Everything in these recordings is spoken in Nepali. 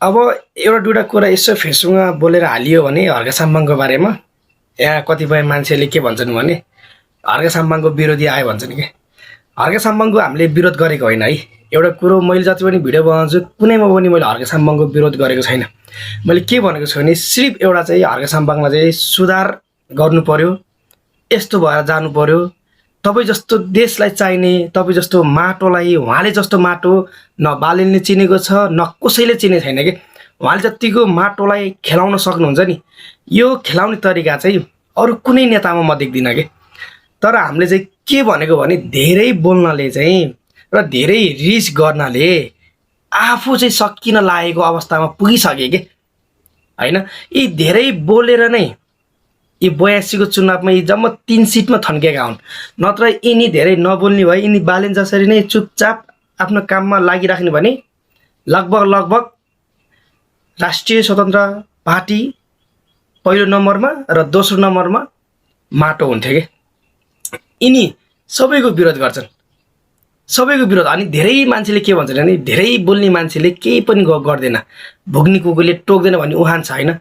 अब एउटा दुईवटा कुरा यसो फेसबुकमा बोलेर हालियो भने हर्का साम्बाङको बारेमा यहाँ कतिपय मान्छेले के भन्छन् भने हर्का साम्बाङको विरोधी आयो भन्छन् कि हर्का साम्बाङको हामीले विरोध गरेको होइन है। एउटा कुरो मैले जति पनि भिडियो बनाउँछु कुनैमा पनि मैले हर्का साम्बाङको विरोध गरेको छैन। मैले के भनेको छु भने सिर्फ एउटा चाहिँ हर्का साम्बाङमा चाहिँ सुधार गर्नु पर्यो, यस्तो भएर जानु पर्यो। तपाईँ जस्तो देशलाई चाहिने, तपाईँ जस्तो माटोलाई उहाँले जस्तो माटो न बालेनले चिनेको छ न कसैले चिनेको छैन कि उहाँले जतिको माटोलाई खेलाउन सक्नुहुन्छ नि, यो खेलाउने तरिका चाहिँ अरू कुनै नेतामा म देख्दिनँ कि। तर हामीले चाहिँ के भनेको भने धेरै बोल्नाले चाहिँ र धेरै रिस गर्नाले आफू चाहिँ सकिन लागेको अवस्थामा पुगिसके कि होइन। यी धेरै बोलेर नै यी 82 को चुनावमा यी जम्मा 3 सिटमा थन्केका हुन्। नत्र यिनी धेरै नबोल्ने भए यिनी बालेन जसरी नै चुपचाप आफ्नो काममा लागिराख्ने भने लगभग राष्ट्रिय स्वतन्त्र पार्टी पहिलो नम्बरमा र दोस्रो नम्बरमा माटो हुन्थ्यो कि। यिनी सबैको विरोध गर्छन्, सबैको विरोध। अनि धेरै मान्छेले के भन्छन् भने धेरै बोल्ने मान्छेले केही पनि गर्दैन, भुग्ने कुकुरले टोक्दैन भन्ने उहान छ होइन।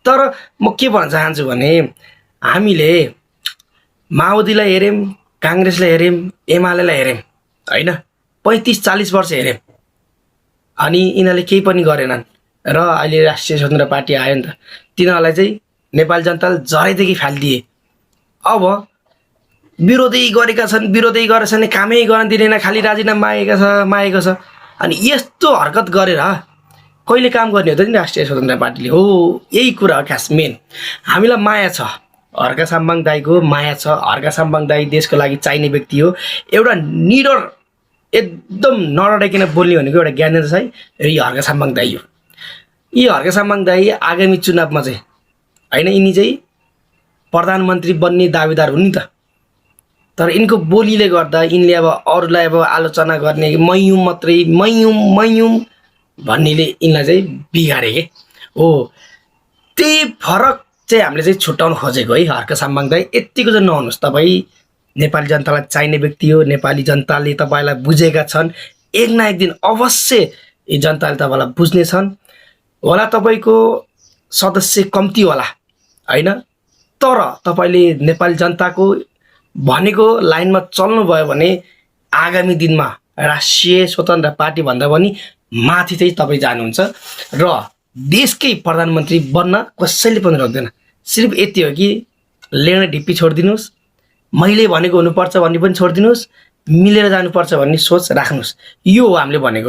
तर म के भन्न चाहन्छु भने हामीले माओवादीलाई हेऱ्यौँ, काङ्ग्रेसलाई हेऱ्यौँ, एमालेलाई हेऱ्यौँ होइन, 35-40 वर्ष हेऱ्यौँ अनि यिनीहरूले केही पनि गरेनन्। र अहिले राष्ट्रिय स्वतन्त्र पार्टी आयो नि त, तिनीहरूलाई चाहिँ नेपाली जनताले जरैदेखि फालिदिए। अब विरोधी गरेका छन्, विरोधी गरेछन्, कामै गर्न दिँदैन, खालि राजीनामा मागेको छ। अनि यस्तो हरकत गरेर कहिले काम गर्ने हो त नि राष्ट्रिय स्वतन्त्र पार्टीले? हो, यही कुरा हो खास मेन। हामीलाई माया छ, हर्का साम्बाङ दाईको माया छ। हर्का साम्बाङ दाई देशको लागि चाहिने व्यक्ति हो, एउटा निडर एकदम नडराइकन बोल्ने भनेको एउटा ज्ञानेन्द्र साई र यी हर्का साम्बाङ दाई हो। यी हर्का साम्बाङ दाई आगामी चुनावमा चाहिँ होइन, यिनी चाहिँ प्रधानमन्त्री बन्ने दावेदार हुन् नि त। तर यिनको बोलीले गर्दा यिनले अब अरूलाई अब आलोचना गर्ने मैयुम मात्रै मैयुम भन्नेले यिनलाई चाहिँ बिगारे के हो। त्यही फरक चाहिँ हामीले चाहिँ छुट्याउन खोजेको है। हर्का साम्बाङ दाई यत्तिको चाहिँ नहुनुहोस्, तपाईँ नेपाली जनतालाई चाहिने व्यक्ति हो। नेपाली जनताले तपाईँलाई बुझेका छन्, एक न एक दिन अवश्य यी जनताले तपाईँलाई बुझ्नेछन् होला। तपाईँको सदस्य कम्ती होला होइन, तर तपाईँले नेपाली जनताको भनेको लाइनमा चल्नुभयो भने आगामी दिनमा राष्ट्रिय स्वतन्त्र पार्टी भन्दा पनि माथि चाहिँ तपाईँ जानुहुन्छ र देशकै प्रधानमन्त्री बन्न कसैले पनि रोक्दैन। सिर्फ यति हो कि लेन ढिप्पी छोडिदिनुहोस्, मैले भनेको हुनुपर्छ भन्ने पनि छोडिदिनुहोस्, मिलेर जानुपर्छ भन्ने सोच राख्नुहोस्। यो हो हामीले भनेको।